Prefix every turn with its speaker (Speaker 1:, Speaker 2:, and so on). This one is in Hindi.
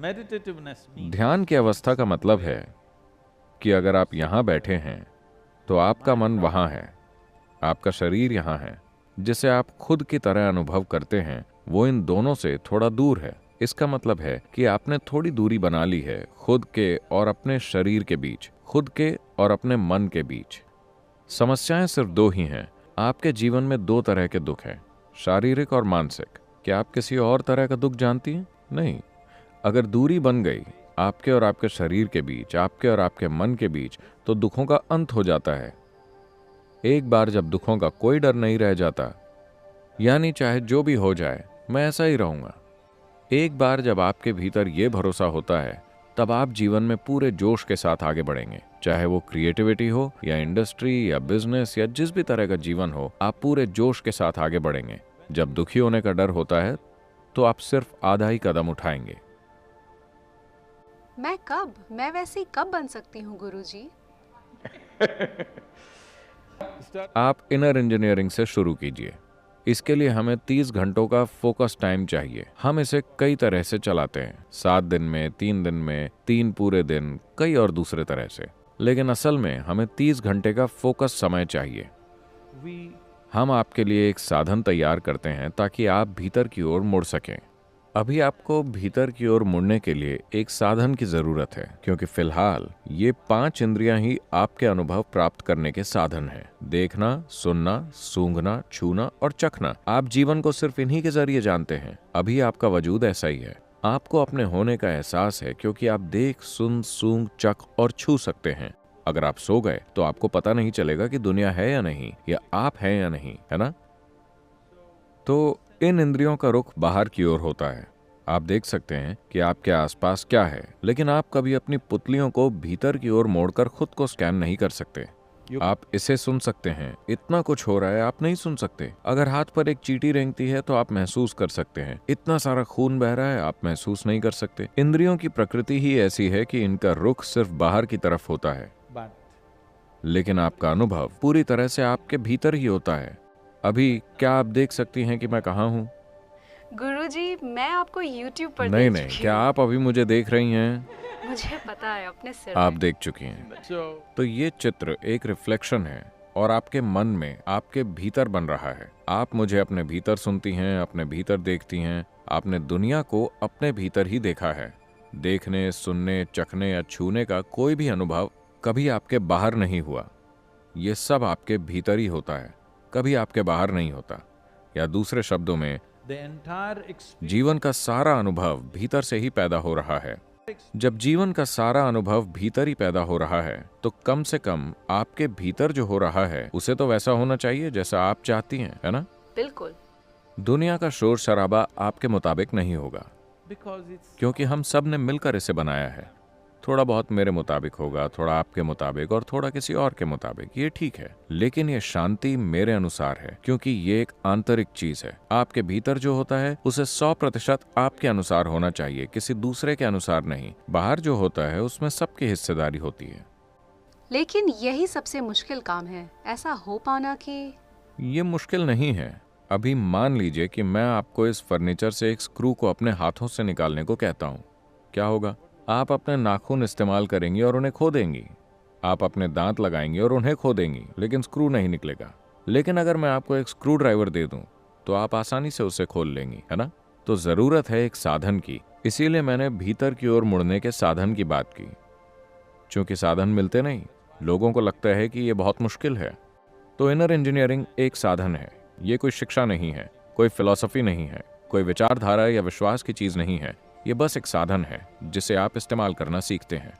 Speaker 1: ध्यान की अवस्था का मतलब है कि अगर आप यहां बैठे हैं तो आपका मन वहां है, आपका शरीर यहां है, जिसे आप खुद की तरह अनुभव करते हैं, वो इन दोनों से थोड़ा दूर है। इसका मतलब है कि आपने थोड़ी दूरी बना ली है खुद के और अपने शरीर के बीच, खुद के और अपने मन के बीच। समस्याएं सिर्फ दो ही हैं। आपके जीवन में दो तरह के दुख हैं, शारीरिक और मानसिक। क्या आप किसी और तरह का दुख जानती हैं? नहीं। अगर दूरी बन गई आपके और आपके शरीर के बीच, आपके और आपके मन के बीच, तो दुखों का अंत हो जाता है। एक बार जब दुखों का कोई डर नहीं रह जाता, यानी चाहे जो भी हो जाए मैं ऐसा ही रहूंगा, एक बार जब आपके भीतर यह भरोसा होता है, तब आप जीवन में पूरे जोश के साथ आगे बढ़ेंगे। चाहे वो क्रिएटिविटी हो या इंडस्ट्री या बिजनेस या जिस भी तरह का जीवन हो, आप पूरे जोश के साथ आगे बढ़ेंगे। जब दुखी होने का डर होता है तो आप सिर्फ आधा ही कदम उठाएंगे।
Speaker 2: मैं वैसी कब बन सकती हूँ गुरुजी?
Speaker 1: आप इनर इंजीनियरिंग से शुरू कीजिए। इसके लिए हमें 30 घंटों का फोकस टाइम चाहिए। हम इसे कई तरह से चलाते हैं, 7 दिन में, 3 दिन में, 3 पूरे दिन, कई और दूसरे तरह से। लेकिन असल में हमें 30 घंटे का फोकस समय चाहिए। हम आपके लिए एक साधन तैयार करते हैं ताकि आप भीतर की ओर मुड़ सकें। अभी आपको भीतर की ओर मुड़ने के लिए एक साधन की जरूरत है, क्योंकि फिलहाल ये 5 इंद्रियां ही आपके अनुभव प्राप्त करने के साधन हैं। देखना, सुनना, सूंघना, छूना और चखना। आप जीवन को सिर्फ इन्हीं के जरिए जानते हैं। अभी आपका वजूद ऐसा ही है। आपको अपने होने का एहसास है क्योंकि आप देख, सुन, सूंघ, चख और छू सकते हैं। अगर आप सो गए तो आपको पता नहीं चलेगा कि दुनिया है या नहीं, या आप हैं या नहीं, है ना? तो इन इंद्रियों का रुख बाहर की ओर होता है। आप देख सकते हैं कि आपके आसपास क्या है, लेकिन आप कभी अपनी पुतलियों को भीतर की ओर मोड़कर खुद को स्कैन नहीं कर सकते। आप इसे सुन सकते हैं, इतना कुछ हो रहा है, आप नहीं सुन सकते। अगर हाथ पर एक चींटी रेंगती है तो आप महसूस कर सकते हैं। इतना सारा खून बह रहा है, आप महसूस नहीं कर सकते। इंद्रियों की प्रकृति ही ऐसी है कि इनका रुख सिर्फ बाहर की तरफ होता है, लेकिन आपका अनुभव पूरी तरह से आपके भीतर ही होता है। अभी क्या आप देख सकती हैं कि मैं कहाँ हूँ?
Speaker 2: गुरुजी, मैं आपको YouTube पर
Speaker 1: नहीं
Speaker 2: देख
Speaker 1: नहीं,
Speaker 2: चुकी
Speaker 1: क्या
Speaker 2: हूँ।
Speaker 1: आप अभी मुझे देख रही हैं?
Speaker 2: मुझे पता है, अपने सिर
Speaker 1: आप
Speaker 2: में।
Speaker 1: देख चुकी हैं। तो ये चित्र एक रिफ्लेक्शन है और आपके मन में, आपके भीतर बन रहा है। आप मुझे अपने भीतर सुनती हैं, अपने भीतर देखती हैं। आपने दुनिया को अपने भीतर ही देखा है। देखने, सुनने, चखने या छूने का कोई भी अनुभव कभी आपके बाहर नहीं हुआ। ये सब आपके भीतर ही होता है, कभी आपके बाहर नहीं होता। या दूसरे शब्दों में, जीवन का सारा अनुभव भीतर से ही पैदा हो रहा है। जब जीवन का सारा अनुभव भीतर ही पैदा हो रहा है, तो कम से कम आपके भीतर जो हो रहा है उसे तो वैसा होना चाहिए जैसा आप चाहती हैं, है ना?
Speaker 2: बिल्कुल।
Speaker 1: दुनिया का शोर शराबा आपके मुताबिक नहीं होगा, क्योंकि हम सब ने मिलकर इसे बनाया है। थोड़ा बहुत मेरे मुताबिक होगा, थोड़ा आपके मुताबिक और थोड़ा किसी और के मुताबिक, ये ठीक है। लेकिन ये शांति मेरे अनुसार है, क्योंकि ये एक आंतरिक चीज है। आपके भीतर जो होता है उसे 100% आपके अनुसार होना चाहिए, किसी दूसरे के अनुसार नहीं। बाहर जो होता है उसमें सबकी हिस्सेदारी होती है।
Speaker 2: लेकिन यही सबसे मुश्किल काम है, ऐसा हो पाना कि...
Speaker 1: ये मुश्किल नहीं है। अभी मान लीजिए कि मैं आपको इस फर्नीचर से एक स्क्रू को अपने हाथों से निकालने को कहता हूँ। क्या होगा? आप अपने नाखून इस्तेमाल करेंगी और उन्हें खो देंगी। आप अपने दांत लगाएंगी और उन्हें खो देंगी, लेकिन स्क्रू नहीं निकलेगा। लेकिन अगर मैं आपको एक स्क्रू ड्राइवर दे दूं तो आप आसानी से उसे खोल लेंगी, है ना? तो जरूरत है एक साधन की। इसीलिए मैंने भीतर की ओर मुड़ने के साधन की बात की। क्योंकि साधन मिलते नहीं, लोगों को लगता है कि यह बहुत मुश्किल है। तो इनर इंजीनियरिंग एक साधन है। ये कोई शिक्षा नहीं है, कोई फिलॉसफी नहीं है, कोई विचारधारा या विश्वास की चीज नहीं है। ये बस एक साधन है जिसे आप इस्तेमाल करना सीखते हैं।